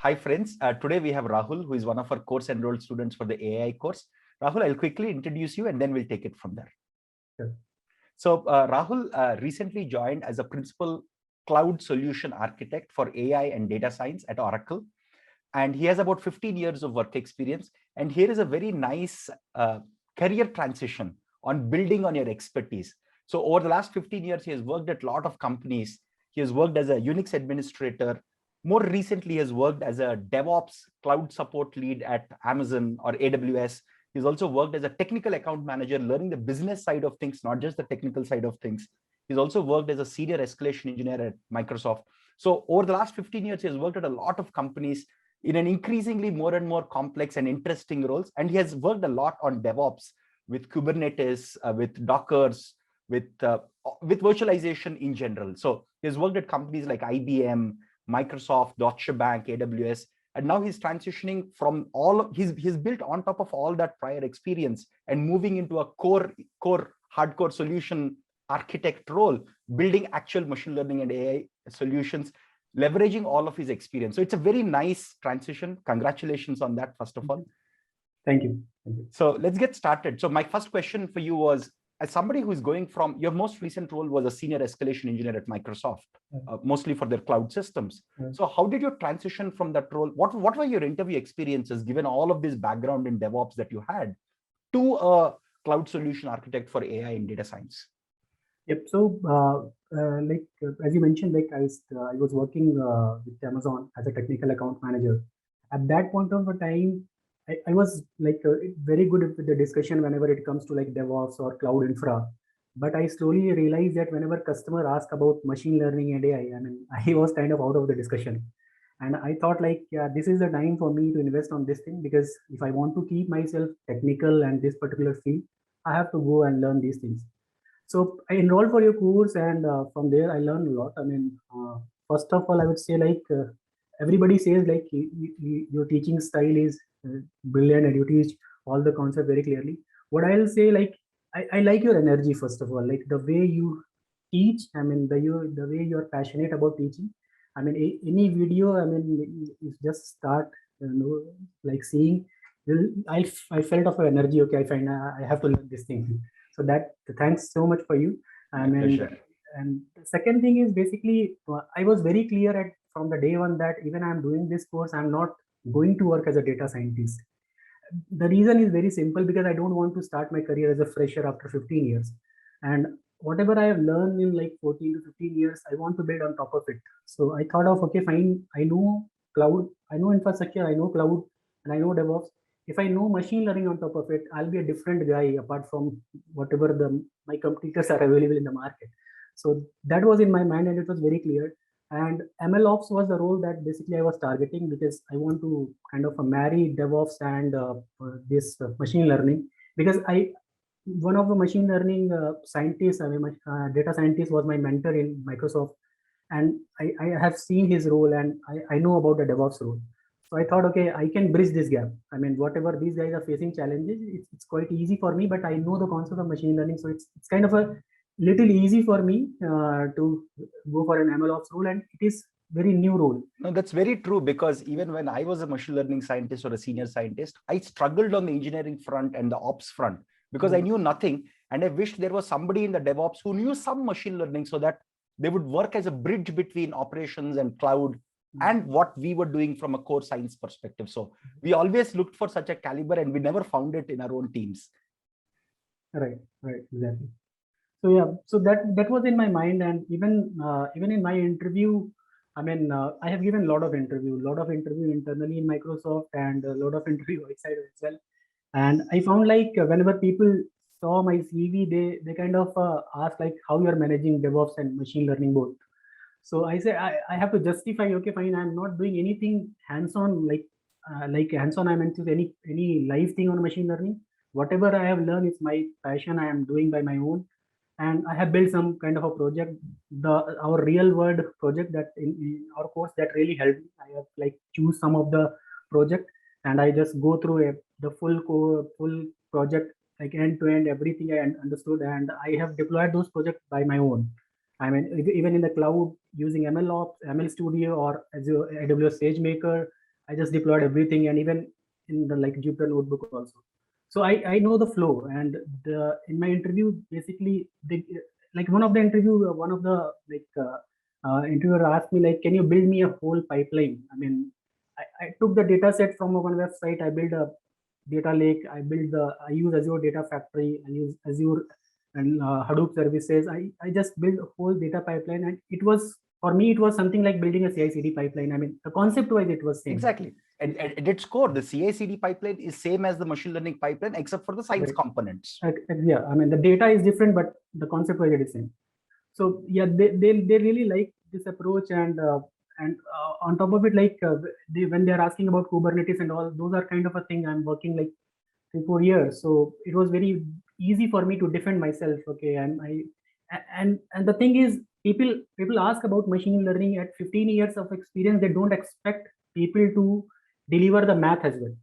Hi friends, today we have Rahul, who is one of our course enrolled students for the AI course. Rahul, I'll quickly introduce you and then we'll take it from there. Sure. So Rahul recently joined as a principal cloud solution architect for AI and data science at Oracle. And he has about 15 years of work experience. And here is a very nice career transition on building on your expertise. So over the last 15 years, he has worked at a lot of companies. He has worked as a Unix administrator. More recently, he has worked as a DevOps cloud support lead at Amazon or AWS. He's also worked as a technical account manager, learning the business side of things, not just the technical side of things. He's also worked as a senior escalation engineer at Microsoft. So over the last 15 years, he has worked at a lot of companies in an increasingly more and more complex and interesting roles. And he has worked a lot on DevOps with Kubernetes, with Dockers, with virtualization in general. So he has worked at companies like IBM, Microsoft, Deutsche Bank, AWS, and now he's transitioning from he's built on top of all that prior experience and moving into a core hardcore solution architect role, building actual machine learning and AI solutions, leveraging all of his experience. So it's a very nice transition. Congratulations on that, first of all. Thank you. Thank you. So let's get started. So my first question for you was, as somebody who's going from, your most recent role was a senior escalation engineer at Microsoft, mostly for their cloud systems. So how did you transition from that role? What were your interview experiences, given all of this background in DevOps that you had, to a cloud solution architect for AI and data science? Yep. So, as you mentioned, I was working with Amazon as a technical account manager. At that point of time, I was very good with the discussion whenever it comes to like DevOps or cloud infra. But I slowly realized that whenever customer ask about machine learning and AI, I mean, I was kind of out of the discussion. And I thought this is the time for me to invest on this thing, because if I want to keep myself technical and this particular field, I have to go and learn these things. So I enrolled for your course, and from there I learned a lot. I mean, first of all, I would say everybody says your teaching style is brilliant and you teach all the concept very clearly. What I'll say, I like your energy, first of all, like the way you teach. I mean, the way you are passionate about teaching. I mean, any video, I mean, you just start, seeing. I felt of your energy. Okay, I find I have to learn this thing. So thanks so much for you. And the second thing is basically, I was very clear from the day one that even I'm doing this course, I'm not going to work as a data scientist. The reason is very simple, because I don't want to start my career as a fresher after 15 years. And whatever I have learned in like 14 to 15 years, I want to build on top of it. So I thought of, okay, fine, I know cloud, I know infrastructure, I know cloud, and I know DevOps. If I know machine learning on top of it, I'll be a different guy apart from whatever my competitors are available in the market. So that was in my mind, and it was very clear. And MLOps was the role that basically I was targeting, because I want to kind of marry DevOps and this machine learning, because one of the machine learning scientists, data scientist, was my mentor in Microsoft, and I have seen his role, and I know about the DevOps role. So I thought, okay, I can bridge this gap. I mean, whatever these guys are facing challenges, it's quite easy for me, but I know the concept of machine learning. So it's kind of a little easy for me to go for an MLOps role, and it is very new role. No, that's very true, because even when I was a machine learning scientist or a senior scientist, I struggled on the engineering front and the ops front, because I knew nothing. And I wished there was somebody in the DevOps who knew some machine learning, so that they would work as a bridge between operations and cloud and what we were doing from a core science perspective. So we always looked for such a caliber, and we never found it in our own teams. Right, exactly. So yeah, so that was in my mind, and even in my interview, I mean, I have given a lot of interview internally in Microsoft, and a lot of interview outside as well. And I found whenever people saw my CV, they kind of ask how you are managing DevOps and machine learning both. So I say I have to justify, okay, fine, I'm not doing anything hands-on, hands-on, I meant to any live thing on machine learning. Whatever I have learned is my passion, I am doing by my own. And I have built some kind of a project, our real world project that in our course that really helped me. I have choose some of the project, and I just go through the full project, like end to end, everything I understood, and I have deployed those projects by my own. I mean, even in the cloud using MLOps, ML Studio, or Azure AWS SageMaker, I just deployed everything, and even in the like Jupyter notebook also. So I know the flow. And in my interview, basically, like one of the interviewer asked me like, can you build me a whole pipeline? I mean, I took the data set from one website, I built a data lake, I use Azure Data Factory, I use Azure and Hadoop services. I just built a whole data pipeline, and it was, for me, it was something like building a CI/CD pipeline. I mean, the concept wise, it was same. Exactly. And at its core, the CI/CD pipeline is same as the machine learning pipeline, except for the science components. Yeah, I mean, the data is different, but the concept wise it is same. So yeah, they really like this approach, and on top of it, like when they are asking about Kubernetes and all, those are kind of a thing I'm working like 3-4 years. So it was very easy for me to defend myself. Okay, and the thing is, people ask about machine learning at 15 years of experience. They don't expect people to deliver the math as well.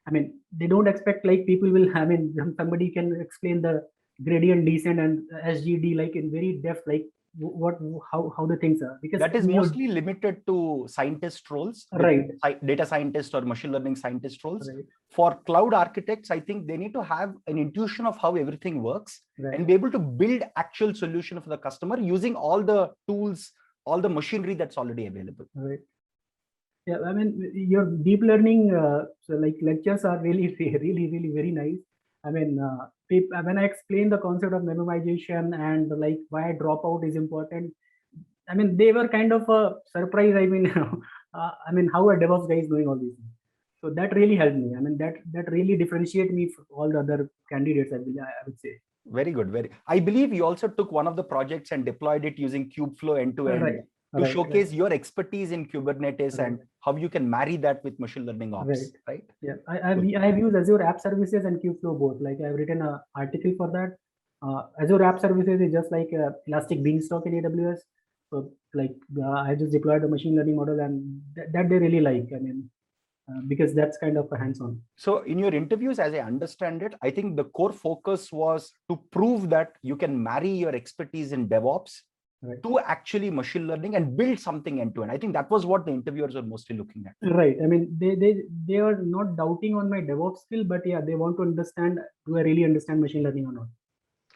I mean, they don't expect like people will. I mean, somebody can explain the gradient descent and SGD like in very depth, like what how the things are, because that is mostly limited to scientist roles, right? Data scientist or machine learning scientist roles. Right. For cloud architects, I think they need to have an intuition of how everything works, Right. and be able to build actual solution for the customer using all the tools, all the machinery that's already available. Right. Yeah, I mean, your deep learning so like lectures are really really very nice. I mean, when I explain the concept of memorization and like why dropout is important, I mean, they were kind of a surprise. I mean, I mean, how a DevOps guy is doing all these things. So that really helped me. I mean, that really differentiate me from all the other candidates, I would say. Very good. I believe you also took one of the projects and deployed it using Kubeflow end-to-end to showcase your expertise in Kubernetes and how you can marry that with machine learning ops, right? Yeah, I have used Azure App Services and Kubeflow both. Like I've written an article for that. Azure App Services is just like Elastic Beanstalk in AWS. So like I just deployed the machine learning model, and that they really like. I mean, because that's kind of a hands-on. So in your interviews, as I understand it, I think the core focus was to prove that you can marry your expertise in DevOps to actually machine learning and build something end-to-end. I think that was what the interviewers were mostly looking at. Right. I mean, they are not doubting on my DevOps skill, but yeah, they want to understand, do I really understand machine learning or not?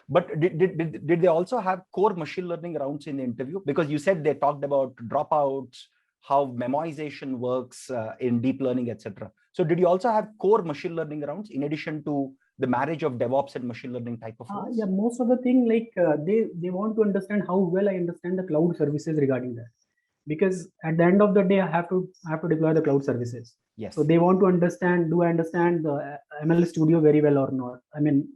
But did they also have core machine learning rounds in the interview? Because you said they talked about dropouts, how memoization works in deep learning, etc. So did you also have core machine learning rounds in addition to the marriage of DevOps and machine learning type of roles? Yeah, most of the thing, like they want to understand how well I understand the cloud services regarding that, because at the end of the day, I have to deploy the cloud services. Yes. So they want to understand, do I understand the ML Studio very well or not? I mean,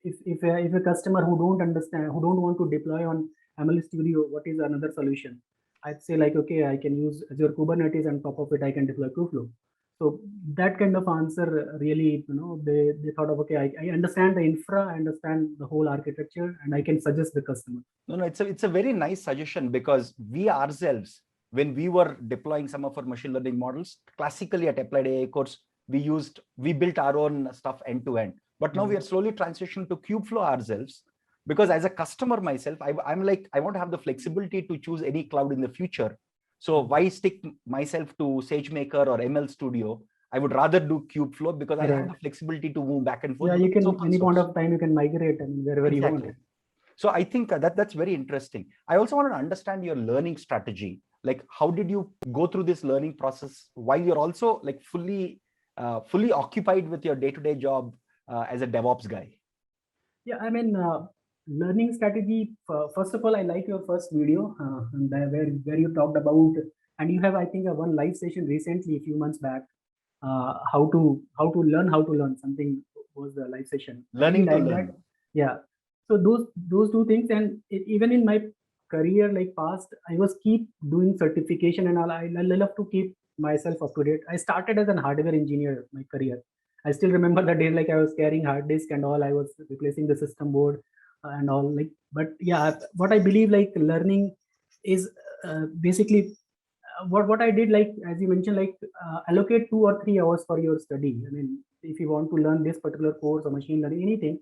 if a customer who don't understand, who don't want to deploy on ML Studio, what is another solution? I'd say like, okay, I can use Azure Kubernetes, and top of it, I can deploy Kubeflow. So that kind of answer really, they thought of, okay, I understand the infra, I understand the whole architecture, and I can suggest the customer. No, it's a very nice suggestion, because we ourselves, when we were deploying some of our machine learning models, classically at Applied AI course, we built our own stuff end to end. But now we are slowly transitioning to Kubeflow ourselves, because as a customer myself, I'm like, I want to have the flexibility to choose any cloud in the future. So why stick myself to SageMaker or ML Studio? I would rather do Kubeflow, because I have the flexibility to move back and forth. Yeah, you can, any point of time, you can migrate and wherever you want. So I think that's very interesting. I also want to understand your learning strategy. Like, how did you go through this learning process while you're also like fully occupied with your day-to-day job as a DevOps guy? Yeah, I mean, learning strategy. First of all, I like your first video where you talked about, and you have, I think, one live session recently, a few months back. How to learn something was the live session. Learning to learn. That. Yeah. So those two things, and even in my career, like past, I was keep doing certification and all. I love to keep myself up to date. I started as an hardware engineer, my career. I still remember the days like I was carrying hard disk and all. I was replacing the system board and all. Like, but yeah, what I believe like learning is basically what I did, like as you mentioned, like allocate 2 or 3 hours for your study. I mean, if you want to learn this particular course or machine learning, anything,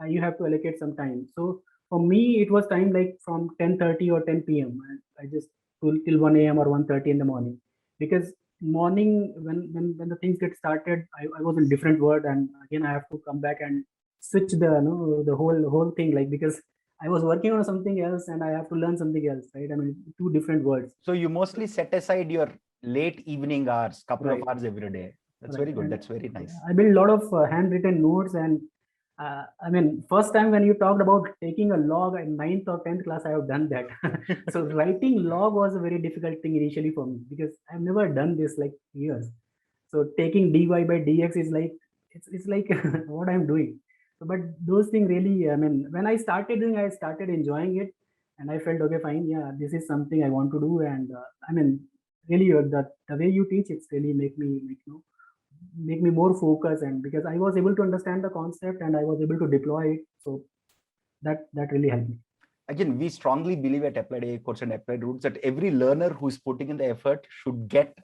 you have to allocate some time. So for me, it was time like from 10:30 or 10 p.m. I just till 1 a.m. or 1:30 in the morning, because morning when the things get started, I was in different world, and again I have to come back and switch the the whole thing, like, because I was working on something else and I have to learn something else, right? I mean, two different worlds. So you mostly set aside your late evening hours, couple of Right. hours every day. That's Right. very good. And That's very nice. I built a lot of handwritten notes, and I mean, first time when you talked about taking a log in 9th or 10th class, I have done that. So writing log was a very difficult thing initially for me, because I've never done this like years. So taking dy by dx is like, it's like what I'm doing. So, but those things really, I mean, when I started doing, I started enjoying it, and I felt, okay, fine, yeah, this is something I want to do. And I mean, really, the way you teach, it's really make me more focused, and because I was able to understand the concept and I was able to deploy it. So that really helped me. Again, we strongly believe at Applied AI Course and Applied Roots that every learner who's putting in the effort should get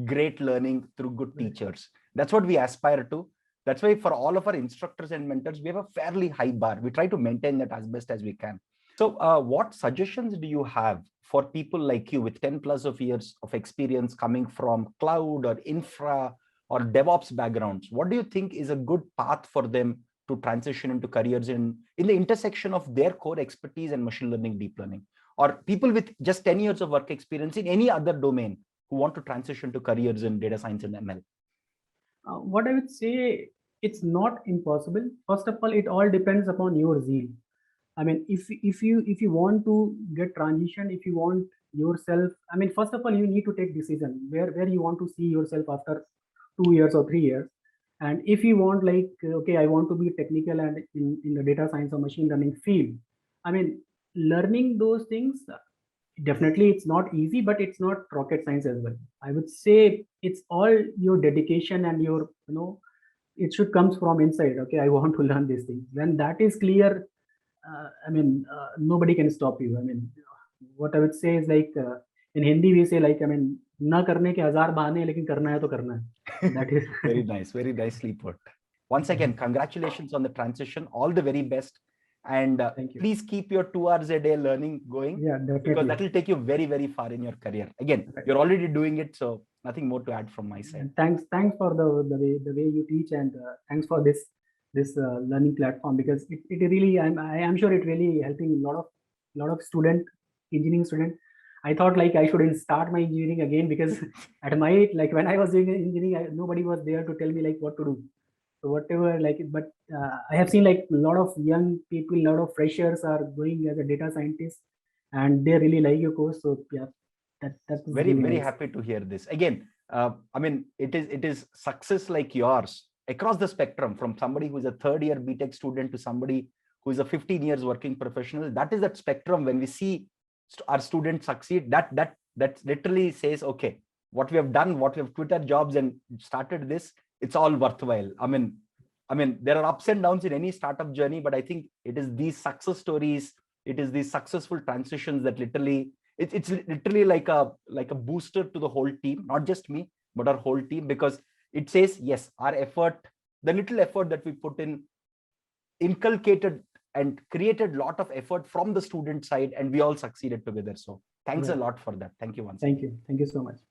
great learning through good teachers. That's what we aspire to. That's why for all of our instructors and mentors, we have a fairly high bar. We try to maintain that as best as we can. So what suggestions do you have for people like you with 10 plus of years of experience coming from cloud or infra or DevOps backgrounds? What do you think is a good path for them to transition into careers in the intersection of their core expertise and machine learning, deep learning, or people with just 10 years of work experience in any other domain who want to transition to careers in data science and ML? What I would say, it's not impossible. First of all, it all depends upon your zeal. I mean, if you want to get transition, if you want yourself, I mean, first of all, you need to take decision where you want to see yourself after 2 years or 3 years. And if you want, like, okay, I want to be technical and in the data science or machine learning field, I mean, learning those things, definitely it's not easy, but it's not rocket science as well. I would say it's all your dedication and your, it should comes from inside. Okay, I want to learn these things. When that is clear, I mean, nobody can stop you. I mean, what I would say is like, in Hindi we say, like, I mean, ना करने के हजार बहाने हैं, लेकिन करना है तो करना है. That is very nicely put. Once again, congratulations on the transition. All the very best. And please keep your 2 hours a day learning going. Yeah, definitely. Because that will take you very, very far in your career. Again, you're already doing it, so nothing more to add from my side. And thanks for the way you teach, and thanks for this learning platform, because it really, I am sure it really helping a lot of engineering student. I thought, like, I shouldn't start my engineering again, because at my, like, when I was doing engineering, nobody was there to tell me like what to do. So whatever, like, but I have seen like a lot of young people, a lot of freshers are going as a data scientist, and they really like your course. So yeah, that's very, really very nice. happy to hear this. Again, I mean, it is success like yours across the spectrum, from somebody who's a third year BTech student to somebody who is a 15 years working professional. That is that spectrum. When we see our students succeed, that literally says, okay, what we have done, what we have quit our jobs and started this, it's all worthwhile. I mean, there are ups and downs in any startup journey, but I think it is these success stories, it is these successful transitions that literally, it's literally like a booster to the whole team, not just me, but our whole team, because it says, yes, our effort, the little effort that we put in, inculcated and created a lot of effort from the student side, and we all succeeded together. So thanks a lot for that. Thank you once again. Thank you so much.